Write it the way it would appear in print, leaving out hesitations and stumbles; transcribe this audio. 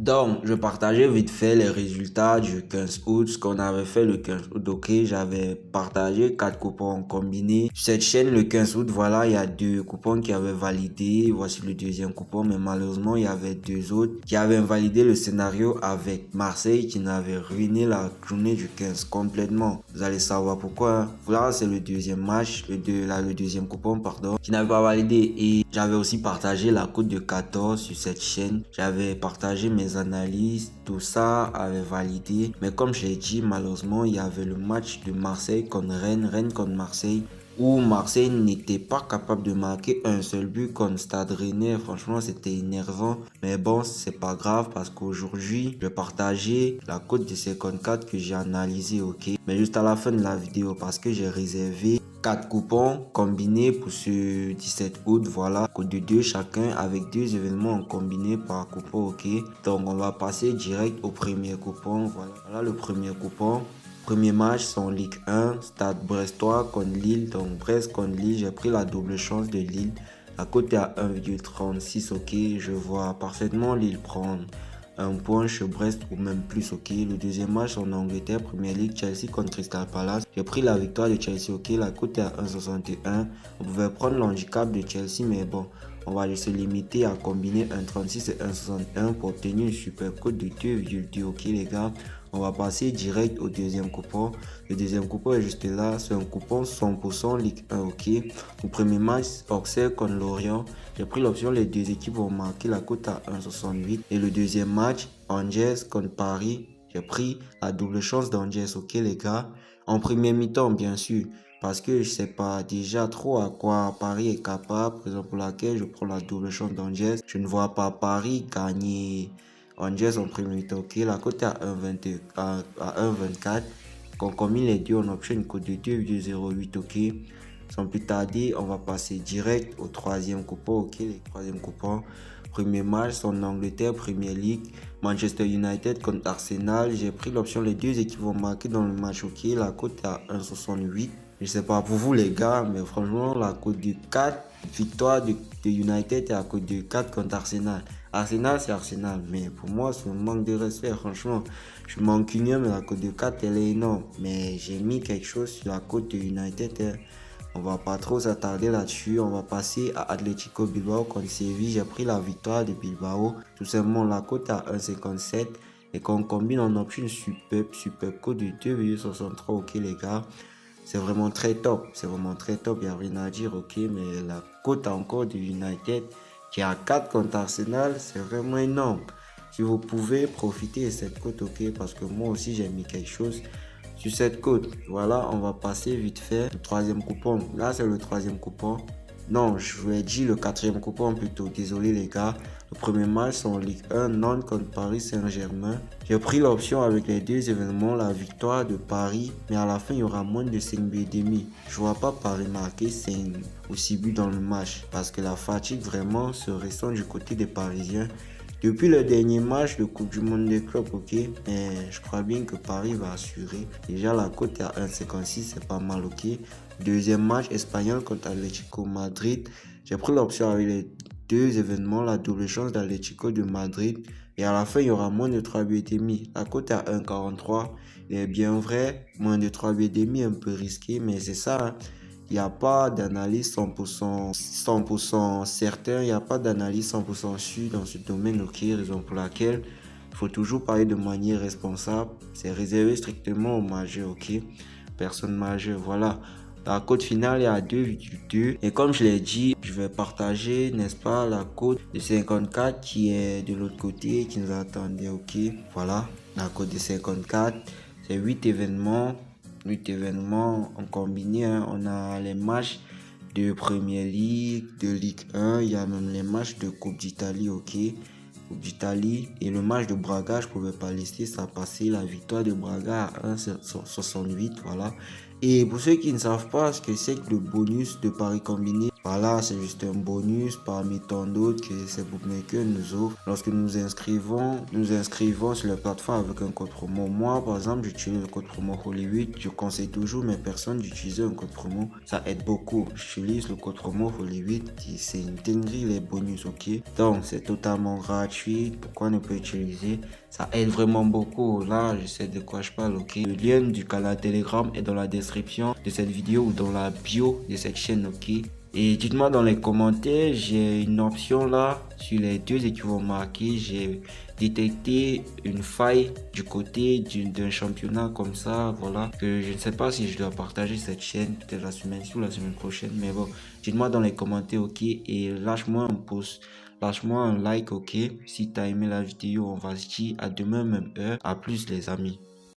Donc, je partageais vite fait les résultats du 15 août, ce qu'on avait fait le 15 août. Ok, j'avais partagé 4 coupons combinés. Sur cette chaîne, le 15 août, voilà, il y a 2 coupons qui avaient validé. Voici le deuxième coupon, mais malheureusement, il y avait 2 autres qui avaient invalidé le scénario avec Marseille qui n'avait ruiné la journée du 15 complètement. Vous allez savoir pourquoi. Voilà, c'est le deuxième match, le deuxième coupon, pardon, qui n'avait pas validé. Et j'avais aussi partagé la cote de 14 sur cette chaîne. J'avais partagé mes analyses, tout ça avait validé. Mais comme j'ai dit, malheureusement, il y avait le match de Marseille contre Rennes, Rennes contre Marseille, où Marseille n'était pas capable de marquer un seul but contre Stade Rennais. Franchement, c'était énervant. Mais bon, c'est pas grave parce qu'aujourd'hui, je partageais la cote de 54 que j'ai analysé, ok. Mais juste à la fin de la vidéo parce que j'ai réservé 4 coupons combinés pour ce 17 août, voilà, code de 2 chacun avec 2 événements en combiné par coupon, ok. Donc on va passer direct au premier coupon, voilà le premier coupon. Premier match, c'est en Ligue 1, Stade Brestois contre Lille, donc Brest contre Lille, j'ai pris la double chance de Lille. La cote est à 1,36, ok, je vois parfaitement Lille prendre un point chez Brest ou même plus, ok. Le deuxième match en Angleterre, Premier League, Chelsea contre Crystal Palace. J'ai pris la victoire de Chelsea, ok. La cote est à 1,61. On pouvait prendre l'handicap de Chelsea, mais bon, on va se limiter à combiner 1,36 et 1,61 pour obtenir une super cote de 2,2, ok les gars. On va passer direct au deuxième coupon. Le deuxième coupon est juste là. C'est un coupon 100% Ligue 1, ok. Au premier match, Auxerre contre Lorient. J'ai pris l'option les deux équipes vont marquer la cote à 1,68. Et le deuxième match, Angers contre Paris. J'ai pris la double chance d'Angers, ok les gars. En première mi-temps, bien sûr. Parce que je sais pas déjà trop à quoi Paris est capable. Raison pour laquelle je prends la double chance d'Angers. Je ne vois pas Paris gagner Angers en premier mi-temps, ok. La cote est à 1,24. Quand on combine les deux, on obtient une cote de 2,08, ok. Sans plus tarder, on va passer direct au troisième coupon, ok. Le troisième coupon. Premier match, en Angleterre, Premier League, Manchester United contre Arsenal. J'ai pris l'option les deux équipes vont marquer dans le match, ok. La cote est à 1,68. Je sais pas pour vous les gars, mais franchement, la cote de 4 victoires de United est à cote de 4 contre Arsenal. Arsenal, c'est Arsenal, mais pour moi, c'est un manque de respect, franchement. Je manque une, mais la cote de 4, elle est énorme. Mais j'ai mis quelque chose sur la cote de United, hein. On va pas trop s'attarder là-dessus. On va passer à Atlético Bilbao contre Séville. J'ai pris la victoire de Bilbao. Tout simplement, la cote à 1,57. Et quand on combine, on obtient une super cote de 2,63. Ok, les gars. C'est vraiment très top. C'est vraiment très top. Il n'y a rien à dire. Ok, mais la cote encore de United qui est à 4 contre Arsenal, c'est vraiment énorme. Si vous pouvez profiter de cette cote, ok, parce que moi aussi j'ai mis quelque chose sur cette cote. Voilà, on va passer vite fait le troisième coupon. Là, c'est le troisième coupon. Non, je vous ai dit le quatrième coupon plutôt. Désolé les gars. Le premier match, c'est en Ligue 1, Nantes contre Paris Saint-Germain. J'ai pris l'option avec les deux événements, la victoire de Paris, mais à la fin, il y aura moins de 5 buts et demi. Je vois pas Paris marquer 5 ou 6 buts dans le match parce que la fatigue vraiment se ressent du côté des Parisiens. Depuis le dernier match de Coupe du Monde des clubs, ok, mais je crois bien que Paris va assurer. Déjà, la cote est à 1,56, c'est pas mal, ok. Deuxième match espagnol contre Atlético Madrid. J'ai pris l'option avec les deux événements, la double chance d'Atlético de Madrid. Et à la fin, il y aura moins de 3 buts et demi. La cote est à 1,43. Et bien vrai, moins de 3 buts et demi, un peu risqué, mais c'est ça, hein. Il n'y a pas d'analyse 100% certain, il n'y a pas d'analyse 100% sûre dans ce domaine, ok, raison pour laquelle il faut toujours parler de manière responsable. C'est réservé strictement aux majeurs, ok, personnes majeures, voilà. La cote finale est à 2,2 et comme je l'ai dit, je vais partager, n'est-ce pas, la cote de 54 qui est de l'autre côté, qui nous attendait, ok, voilà, la cote de 54, c'est 8 événements. 8 événements en combiné, hein. On a les matchs de Premier League, de Ligue 1, il y a même les matchs de Coupe d'Italie, ok. Coupe d'Italie et le match de Braga, je pouvais pas laisser ça passer, la victoire de Braga à 1,68, voilà. Et pour ceux qui ne savent pas ce que c'est que le bonus de Paris combiné, Voilà, c'est juste un bonus parmi tant d'autres que ces bookmakers nous offrent. Lorsque nous inscrivons sur la plateforme avec un code promo. Moi, par exemple, j'utilise le code promo Hollywood. Je conseille toujours mes personnes d'utiliser un code promo. Ça aide beaucoup. J'utilise le code promo Hollywood. C'est une dinguerie les bonus, ok? Donc, c'est totalement gratuit. Pourquoi ne pas utiliser? Ça aide vraiment beaucoup. Là, je sais de quoi je parle, ok? Le lien du canal Telegram est dans la description de cette vidéo ou dans la bio de cette chaîne, ok? Et dites-moi dans les commentaires, j'ai une option là, sur les deux équipements marqués, j'ai détecté une faille du côté d'un championnat comme ça, voilà, que je ne sais pas si je dois partager cette chaîne, peut-être la semaine ou la semaine prochaine, mais bon, dites-moi dans les commentaires, ok, et lâche-moi un pouce, lâche-moi un like, ok, si t'as aimé la vidéo, on va se dire à demain même heure, à plus les amis.